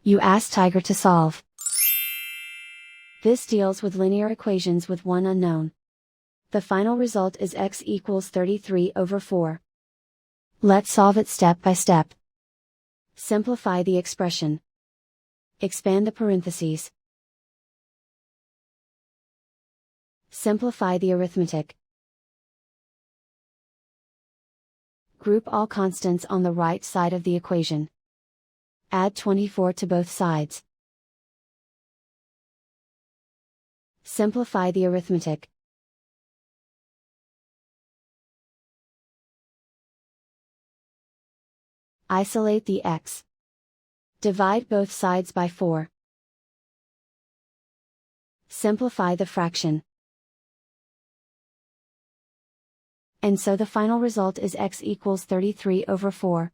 You ask Tiger to solve. This deals with linear equations with one unknown. The final result is x equals 33 over 4. Let's solve it step by step. Simplify the expression. Expand the parentheses. Simplify the arithmetic. Group all constants on the right side of the equation. Add 24 to both sides. Simplify the arithmetic. Isolate the x. Divide both sides by 4. Simplify the fraction. And so the final result is x equals 33 over 4.